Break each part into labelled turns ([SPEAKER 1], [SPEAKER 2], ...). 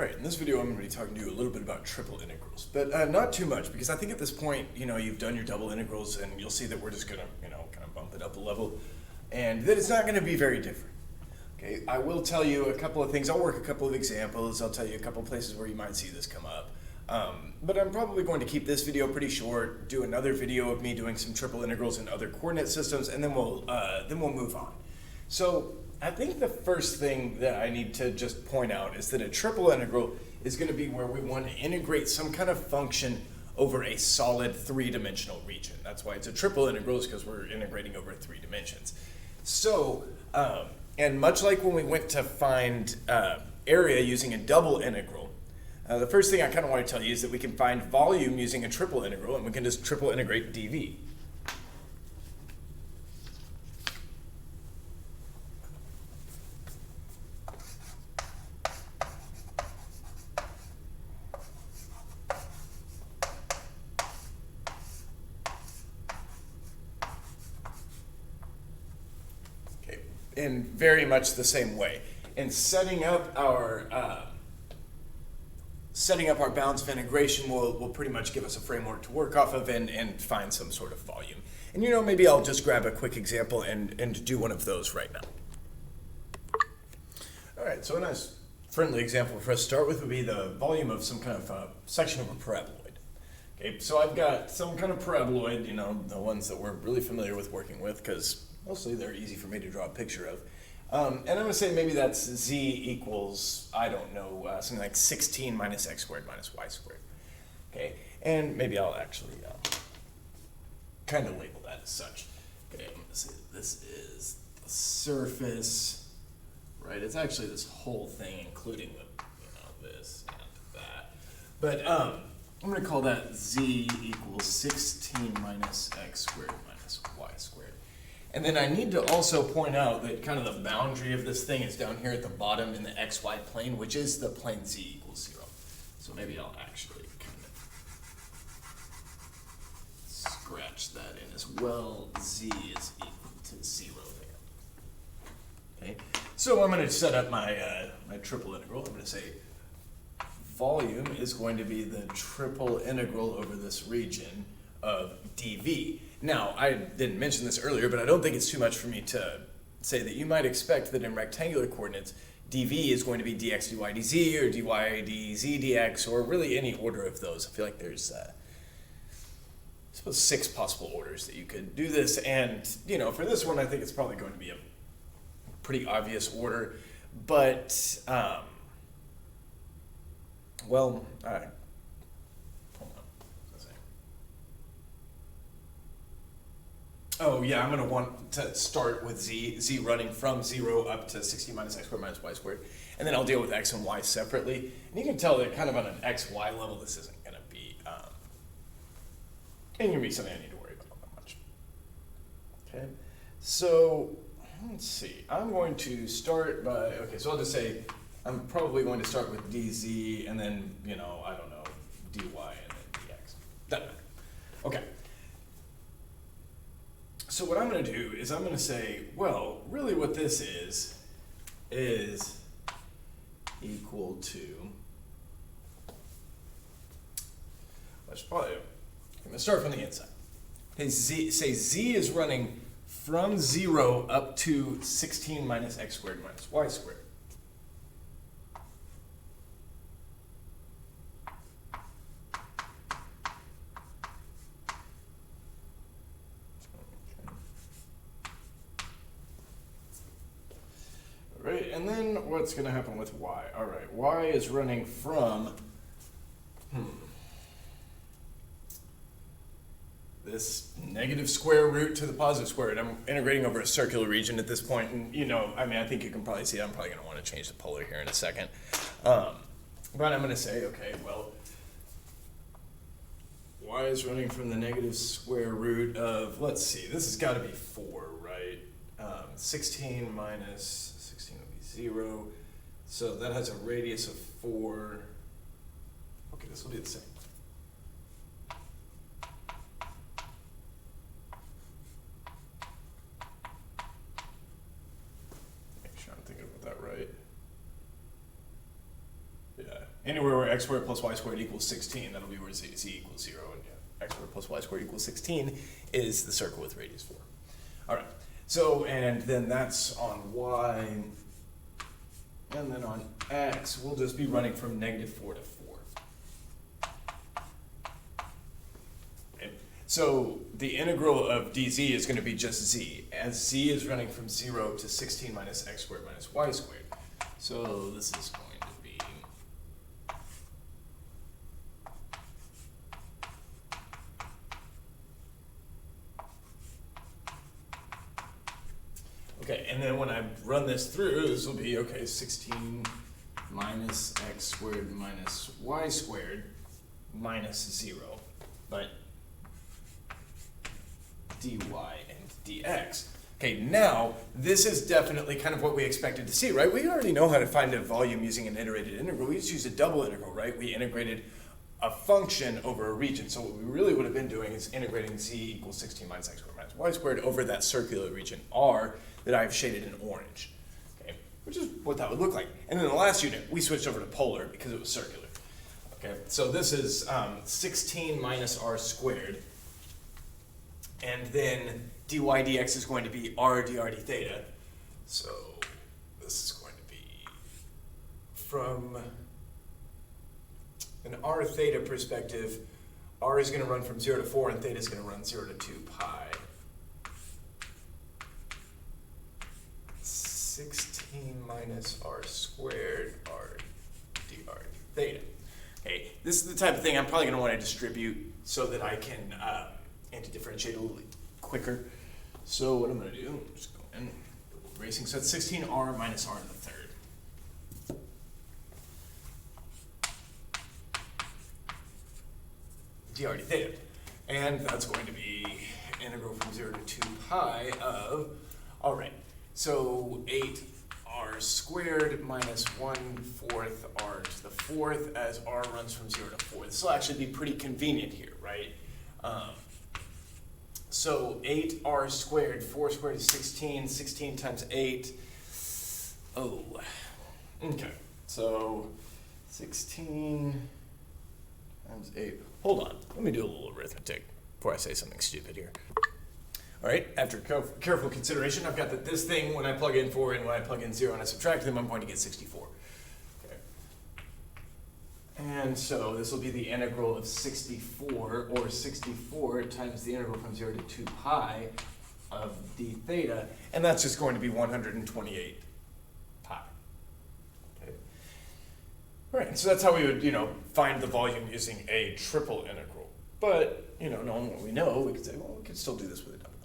[SPEAKER 1] Alright, in this video I'm going to be talking to you a little bit about triple integrals, but not too much, because I think at this point, you've done your double integrals and you'll see that we're just going to, kind of bump it up a level, and that it's not going to be very different. Okay, I will tell you a couple of things. I'll work a couple of examples. I'll tell you a couple of places where you might see this come up. But I'm probably going to keep this video pretty short, do another video of me doing some triple integrals in other coordinate systems, and then we'll move on. So I think the first thing that I need to just point out is that a triple integral is going to be where we want to integrate some kind of function over a solid three-dimensional region. That's why it's a triple integral, is because we're integrating over 3 dimensions. So, and much like when we went to find area using a double integral, the first thing I kind of want to tell you is that we can find volume using a triple integral, and we can just triple integrate dv. In very much the same way. In setting up our bounds of integration will pretty much give us a framework to work off of and find some sort of volume. And maybe I'll just grab a quick example and do one of those right now. All right, so a nice friendly example for us to start with would be the volume of some kind of section of a paraboloid. Okay, so I've got some kind of paraboloid, the ones that we're really familiar with working with, because mostly they're easy for me to draw a picture of. And I'm going to say maybe that's z equals, I don't know, something like 16 minus x squared minus y squared. Okay, and maybe I'll actually kind of label that as such. Okay, I'm going to say that this is the surface, right? It's actually this whole thing, including the, this and that. But I'm going to call that z equals 16 minus x squared minus y squared. And then I need to also point out that kind of the boundary of this thing is down here at the bottom in the xy plane, which is the plane z equals 0. So maybe I'll actually kind of scratch that in as well. Z is equal to 0 there. Okay, so I'm going to set up my, my triple integral. I'm going to say volume is going to be the triple integral over this region of dv. Now, I didn't mention this earlier, but I don't think it's too much for me to say that you might expect that in rectangular coordinates, dv is going to be dx dy dz, or dy dz dx, or really any order of those. I feel like there's, I suppose, 6 possible orders that you could do this, and, for this one, I think it's probably going to be a pretty obvious order, but, well, oh yeah, I'm going to want to start with z running from 0 up to 16 minus x squared minus y squared, and then I'll deal with x and y separately. And you can tell that kind of on an xy level, this isn't going to be, something I need to worry about that much. Okay, so let's see. I'm going to start by, okay, so I'll just say I'm probably going to start with dz, and then, I don't know, dy, and then dx. Doesn't matter. Okay. So what I'm going to do is I'm going to say, well, really what this is equal to, let's probably, I'm going to start from the inside. Okay, say z is running from 0 up to 16 minus x squared minus y squared. Right, and then what's going to happen with y? All right, y is running from this negative square root to the positive square root. I'm integrating over a circular region at this point, and I think you can probably see I'm probably going to want to change the polar here in a second. But I'm going to say, okay, well, y is running from the negative square root of, let's see, this has got to be 4, right? 16 minus 0, so that has a radius of 4. Okay, this will be the same. Make sure I'm thinking about that right. Yeah, anywhere where x squared plus y squared equals 16, that'll be where z equals 0, and yeah, x squared plus y squared equals 16 is the circle with radius 4. All right, so, and then that's on y, and then on x, we'll just be running from -4 to 4. Okay. So the integral of dz is going to be just z, as z is running from 0 to 16 minus x squared minus y squared. So this is going to be okay, and then when I run this through, this will be, okay, 16 minus x squared minus y squared minus 0, but dy and dx. Okay, now, this is definitely kind of what we expected to see, right? We already know how to find a volume using an iterated integral. We just used a double integral, right? We integrated a function over a region. So what we really would have been doing is integrating z equals 16 minus x squared minus y squared over that circular region R that I've shaded in orange, okay? Which is what that would look like. And in the last unit, we switched over to polar because it was circular. Okay, so this is 16 minus r squared, and then dy dx is going to be r dr d theta. So this is going to be from an r theta perspective, r is going to run from 0 to 4 and theta is going to run 0 to 2 pi. 16 minus r squared r dr theta. Okay, this is the type of thing I'm probably going to want to distribute so that I can anti-differentiate a little quicker. So what I'm going to do, I'm just go in, erasing. So it's 16r minus r to the third. dr d theta. And that's going to be integral from 0 to 2 pi of, all right, so 8r squared minus 1/4 r to the 4th as r runs from 0 to 4. This will actually be pretty convenient here, right? So 8r squared, 4 squared is 16, 16 times 8. Oh, okay. So 16 times 8. Hold on, let me do a little arithmetic before I say something stupid here. All right, after careful consideration, I've got that this thing, when I plug in 4 and when I plug in 0 and I subtract them, I'm going to get 64. Okay. And so this will be the integral of 64, or 64 times the integral from 0 to 2 pi of d theta, and that's just going to be 128 pi. Okay. All right, so that's how we would, find the volume using a triple integral. But, knowing what we know, we could say, well, we could still do this with a double integral.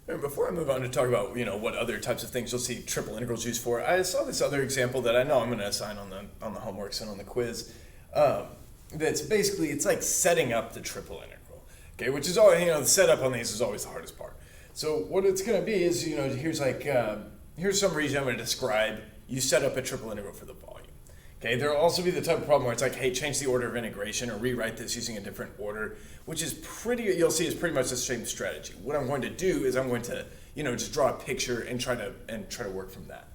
[SPEAKER 1] And before I move on to talk about, what other types of things you'll see triple integrals used for, I saw this other example that I know I'm going to assign on the homeworks and on the quiz. That's basically, it's like setting up the triple integral, okay? Which is all, the setup on these is always the hardest part. So what it's going to be is, here's some region I'm going to describe. You set up a triple integral for the volume. Okay, there'll also be the type of problem where it's like, hey, change the order of integration or rewrite this using a different order, which is you'll see is pretty much the same strategy. What I'm going to do is I'm going to, just draw a picture and try to work from that.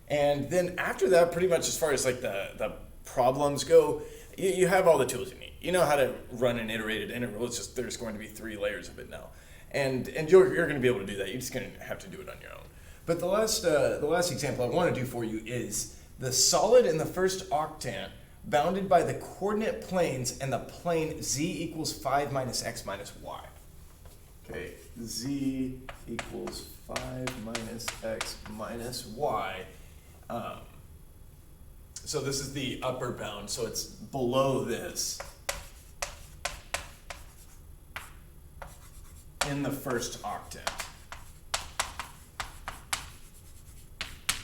[SPEAKER 1] And then after that, pretty much as far as like the problems go, you have all the tools you need. You know how to run an iterated integral. It's just there's going to be 3 layers of it now. And you're going to be able to do that. You're just going to have to do it on your own. But the last example I want to do for you is the solid in the first octant bounded by the coordinate planes and the plane z equals 5 minus x minus y. Okay, z equals 5 minus x minus y. So this is the upper bound, so it's below this in the first octant.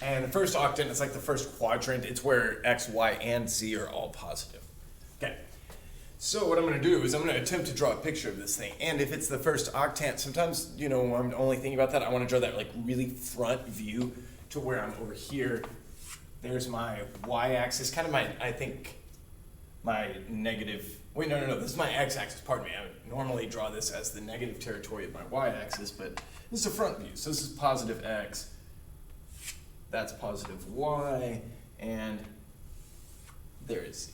[SPEAKER 1] And the first octant is like the first quadrant. It's where x, y, and z are all positive. Okay. So what I'm going to do is I'm going to attempt to draw a picture of this thing. And if it's the first octant, sometimes, when I'm only thinking about that, I want to draw that like really front view to where I'm over here. There's my y-axis, kind of my negative, wait, no, this is my x-axis, pardon me. I would normally draw this as the negative territory of my y-axis, but this is a front view. So this is positive x. that's positive y, and there is z.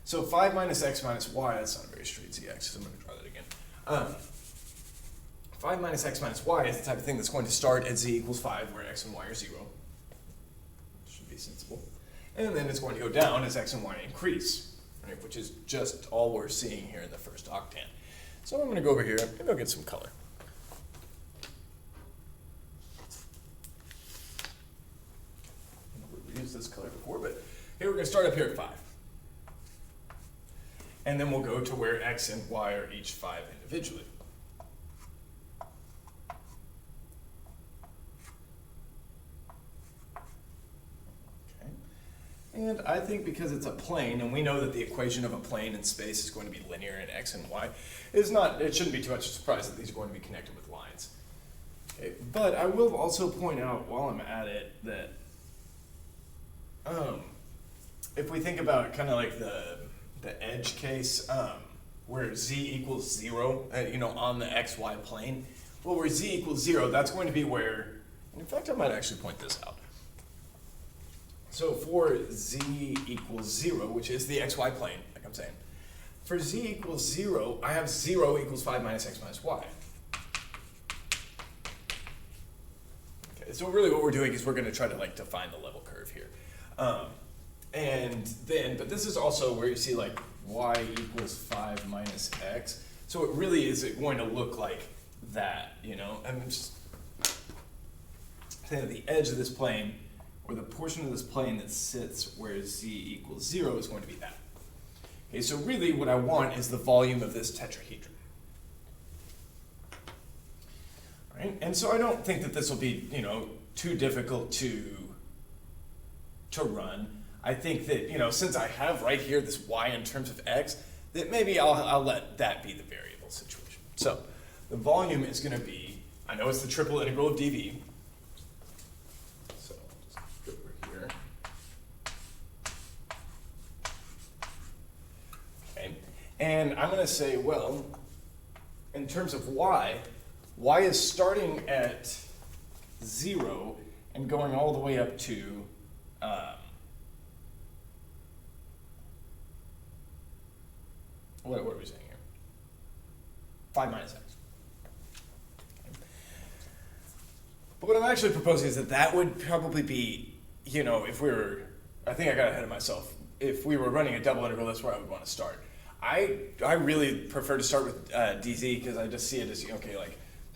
[SPEAKER 1] So 5 minus x minus y, that's not a very straight zx, so I'm going to draw that again. 5 minus x minus y is the type of thing that's going to start at z equals 5, where x and y are 0. Should be sensible. And then it's going to go down as x and y increase, right, which is just all we're seeing here in the first octant. So I'm going to go over here, maybe I'll get some color. We've used this color before, but here we're going to start up here at 5. And then we'll go to where x and y are each 5 individually. Okay. And I think because it's a plane, and we know that the equation of a plane in space is going to be linear in x and y, it shouldn't be too much of a surprise that these are going to be connected with lines. Okay. But I will also point out while I'm at it that if we think about kind of like the edge case, where z equals 0, on the xy plane, well, where z equals 0, that's going to be where, and in fact, I might actually point this out. So for z equals 0, which is the xy plane, like I'm saying, for z equals 0, I have 0 equals 5 minus x minus y. Okay, so really what we're doing is we're going to try to define the level curve here. And then, but this is also where you see y equals 5 minus x. So it really is going to look like that, I'm just saying that the edge of this plane, or the portion of this plane that sits where z equals 0 is going to be that. Okay, so really what I want is the volume of this tetrahedron. Right? And so I don't think that this will be, too difficult to run. I think that, since I have right here this y in terms of x, that maybe I'll let that be the variable situation. So the volume is going to be, I know it's the triple integral of dv. So just go over here. Okay. And I'm going to say, well, in terms of y is starting at 0 and going all the way up to what are we saying here? 5 minus x. Okay. But what I'm actually proposing is that would probably be, if we were, I think I got ahead of myself. If we were running a double integral, that's where I would want to start. I really prefer to start with dz because I just see it as,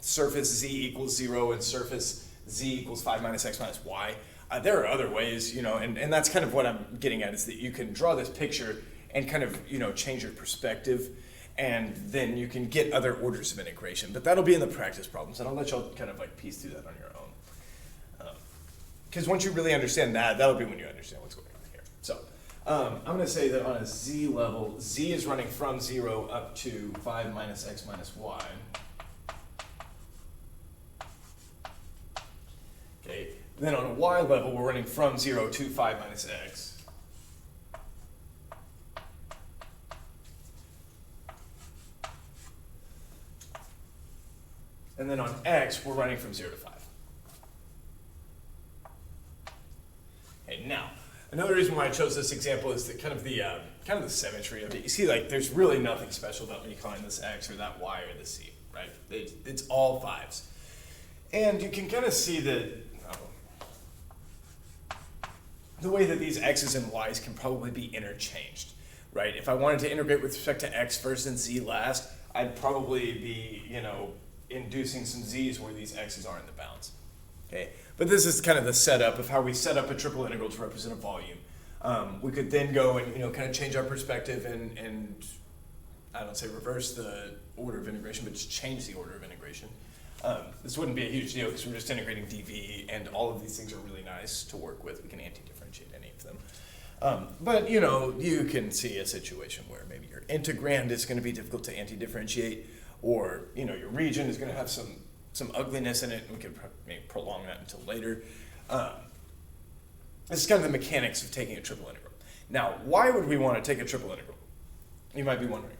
[SPEAKER 1] surface z equals 0 and surface z equals 5 minus x minus y. There are other ways, and that's kind of what I'm getting at, is that you can draw this picture and kind of, change your perspective, and then you can get other orders of integration. But that'll be in the practice problems, and I'll let y'all kind of piece through that on your own. Because once you really understand that, that'll be when you understand what's going on here. So I'm going to say that on a z level, z is running from 0 up to 5 minus x minus y. Okay. Then on a y level, we're running from 0 to 5 minus x. And then on x, we're running from 0 to 5. Okay, now, another reason why I chose this example is that kind of the symmetry of it. You see, there's really nothing special about me calling this x or that y or the c, right? It's all 5s. And you can kind of see that the way that these x's and y's can probably be interchanged, right? If I wanted to integrate with respect to x first and z last, I'd probably be, inducing some z's where these x's are in the bounds. Okay, but this is kind of the setup of how we set up a triple integral to represent a volume. We could then go and kind of change our perspective and I don't say reverse the order of integration, but just change the order of integration. This wouldn't be a huge deal because we're just integrating dv, and all of these things are really nice to work with. We can anti-differentiate any of them. But you can see a situation where maybe your integrand is going to be difficult to anti-differentiate, or your region is going to have some ugliness in it, and we could maybe prolong that until later. This is kind of the mechanics of taking a triple integral. Now, why would we want to take a triple integral? You might be wondering.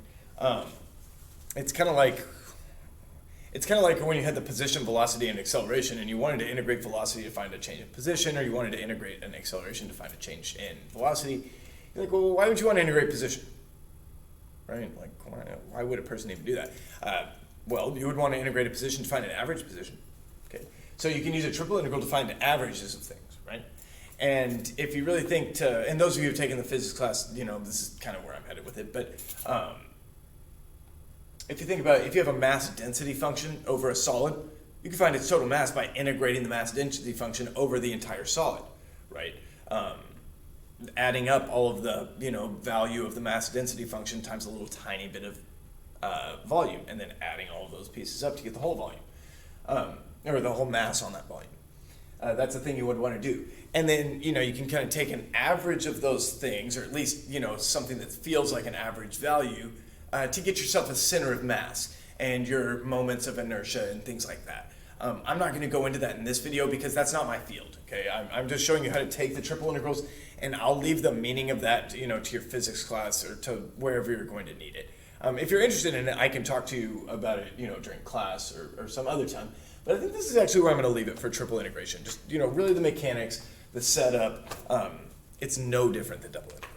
[SPEAKER 1] It's kind of like it's kind of like when you had the position, velocity, and acceleration, and you wanted to integrate velocity to find a change in position, or you wanted to integrate an acceleration to find a change in velocity. You're like, well, why would you want to integrate position? Right? Like, why would a person even do that? Well, you would want to integrate a position to find an average position. Okay, so you can use a triple integral to find the averages of things, right? And if you really think and those of you who've taken the physics class, this is kind of where I'm headed with it, but if you think about it, if you have a mass density function over a solid, you can find its total mass by integrating the mass density function over the entire solid, right? Adding up all of the value of the mass density function times a little tiny bit of volume, and then adding all of those pieces up to get the whole volume, or the whole mass on that volume. That's the thing you would want to do. And then, you can kind of take an average of those things, or at least, something that feels like an average value, to get yourself a center of mass and your moments of inertia and things like that. I'm not going to go into that in this video because that's not my field, okay? I'm just showing you how to take the triple integrals, and I'll leave the meaning of that, to your physics class or to wherever you're going to need it. If you're interested in it, I can talk to you about it, during class or some other time. But I think this is actually where I'm going to leave it for triple integration. Just, really the mechanics, the setup. It's no different than double integral.